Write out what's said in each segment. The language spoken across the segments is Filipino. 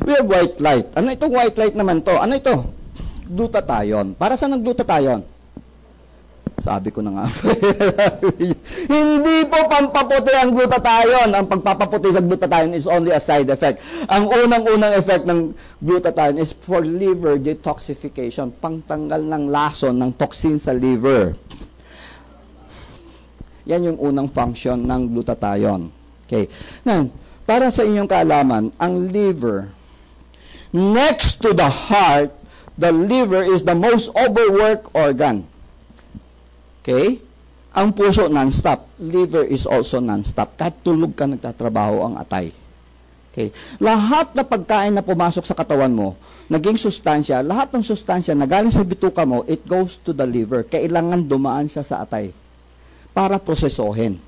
We have white light. Ano itong white light naman to? Ano ito? Glutathione. Para saan ang glutathione? Sabi ko na nga. Hindi po pampaputi ang glutathione. Ang pagpapaputi sa glutathione is only a side effect. Ang unang-unang effect ng glutathione is for liver detoxification. Pangtanggal ng lason ng toxin sa liver. Yan yung unang function ng glutathione. Okay. Now, para sa inyong kaalaman, ang liver, next to the heart, the liver is the most overworked organ. Okay? Ang puso non-stop. Liver is also non-stop. Kahit tulog ka, nagtatrabaho ang atay. Okay? Lahat na pagkain na pumasok sa katawan mo, naging sustansya, lahat ng sustansya na galing sa bituka mo, it goes to the liver. Kailangan dumaan siya sa atay para prosesohin.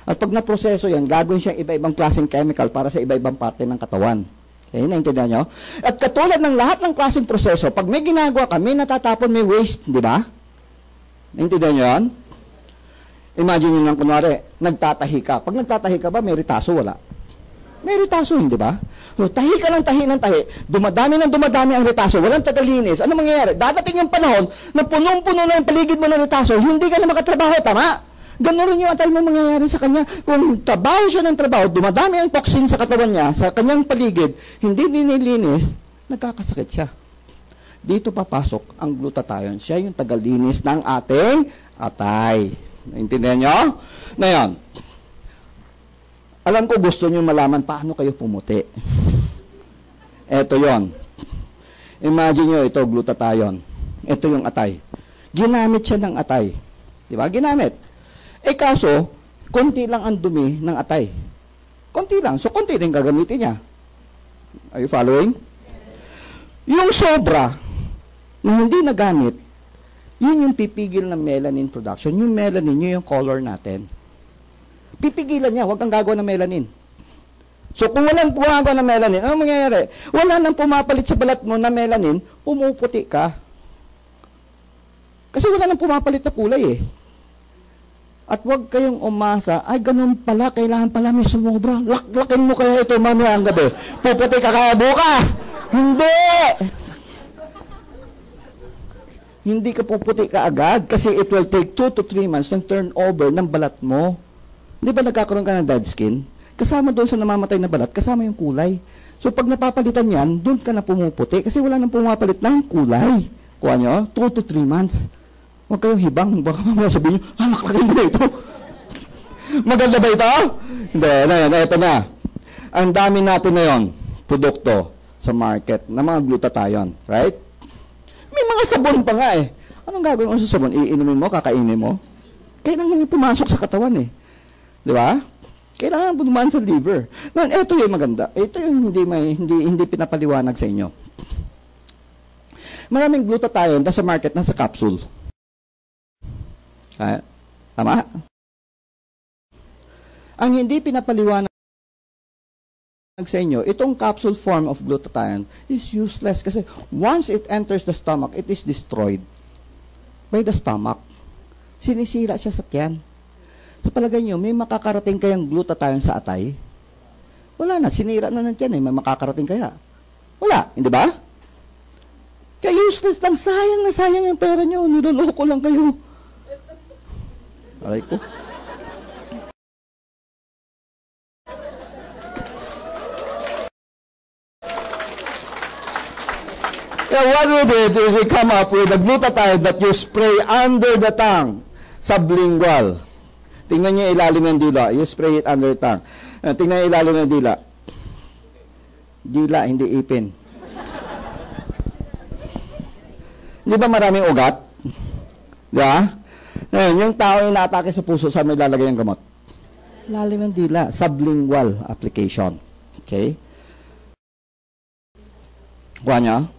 At pag naproseso yan, gagawin siyang iba-ibang klaseng chemical para sa iba-ibang parte ng katawan. Okay, naintindihan nyo? At katulad ng lahat ng klaseng proseso, pag may ginagawa ka, may natatapon, may waste, di ba? Naintindihan nyo yan? Imagine nyo lang, kunwari, nagtatahi ka. Pag nagtatahi ka ba, may ritaso? Wala. May ritaso, hindi ba? So, tahi ka ng tahi ng tahi. Dumadami ang ritaso. Walang tagalinis. Ano mangyayari? Dadating yung panahon na punong-puno na yung paligid mo ng ritaso, hindi ka na makatrabaho, tama? Ganun rin yung atay mo mangyayari sa kanya. Kung trabaho siya ng trabaho, dumadami ang toxin sa katawan niya, sa kanyang paligid, hindi nililinis, nagkakasakit siya. Dito papasok ang glutathione. Siya yung tagalinis ng ating atay. Naintindihan nyo? Ngayon, alam ko gusto nyo malaman paano kayo pumuti. Ito yon. Imagine nyo ito, glutathione. Ito yung atay. Ginamit siya ng atay. Diba? Ginamit. Eh kaso, konti lang ang dumi ng atay. Konti lang. So, konti rin gagamitin niya. Are you following? Yung sobra na hindi nagamit, yun yung pipigil ng melanin production. Yung melanin, yun yung color natin. Pipigilan niya. Huwag kang gagawa ng melanin. So, kung walang gumagawa ng melanin, ano mangyayari? Wala nang pumapalit sa balat mo na melanin, pumuputi ka. Kasi wala nang pumapalit na kulay eh. At huwag kayong umasa, ay ganun pala, kailangan pala may sumobra. Laklakin mo kaya ito mamaya ang gabi. Puputi ka kaya bukas. Hindi! Hindi ka puputi ka agad kasi it will take 2 to 3 months ng turnover ng balat mo. Hindi ba nagkakaroon ka ng dead skin? Kasama doon sa namamatay na balat, kasama yung kulay. So pag napapalitan yan, doon ka na pumuputi kasi wala nang pumapalit ng kulay. Kuha nyo, 2 to 3 months. Huwag kayong hibang. Baka mamaya sabihin nyo, laklakin mo ito. Maganda ba ito? Hindi, ito na. Ang dami natin na yun, produkto sa market na mga glutathione. Right? May mga sabon pa nga eh. Anong gagawin mo sa sabon? Iinumin mo, kakainin mo? Kailangan may pumasok sa katawan eh. Di ba? Kailangan dumaan sa liver. Ngayon, ito yung maganda. Ito yung hindi pinapaliwanag sa inyo. Maraming glutathione sa market na sa capsule. Tama? Ang hindi pinapaliwanag sa inyo, itong capsule form of glutathione is useless kasi once it enters the stomach, it is destroyed by the stomach. Sinisira siya sa tiyan. Sa palagay nyo, may makakarating kayang glutathione sa atay? Wala na, sinira na ng tiyan eh. May makakarating kaya? Wala, hindi ba? Kaya useless lang, sayang na sayang yung pera nyo. Niloloko lang kayo. Aray ko. Yeah, what we did is we come up with a glutathione that you spray under the tongue, sublingual. Tingnan niyo ilalim ng dila. You spray it under the tongue. Tingnan niyo ilalim ng dila. Dila, hindi ipin. Di ba maraming ugat? Yeah? Yung tao yung naatake sa puso, saan may lalagay ang gamot? Lalim ng dila. Sublingual application. Okay? Kuha niya?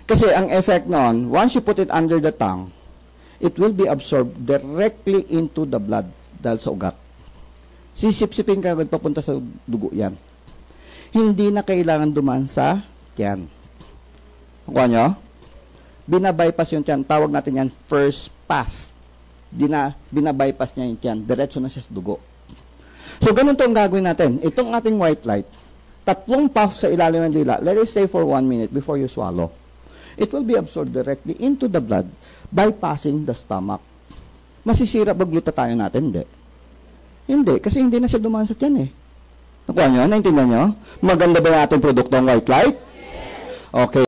Kasi ang effect noon, once you put it under the tongue, it will be absorbed directly into the blood dahil sa ugat. Sisip-sipin ka agad papunta sa dugo yan. Hindi na kailangan dumaan sa tiyan. Kuha nyo? Binabypass yung tiyan. Tawag natin yan first pass. Binabypass niya yung tiyan. Diretso na siya sa dugo. So, ganun to ang gagawin natin. Itong ating white light, tatlong puff sa ilalim ng dila, let us say for 1 minute before you swallow. It will be absorbed directly into the blood, bypassing the stomach. Masisira ba glutathione natin? Hindi. Hindi, kasi hindi na siya dumaan sa tiyan eh. Nakuha nyo? Naintindihan nyo? Maganda ba natin produkto ang white light? Okay.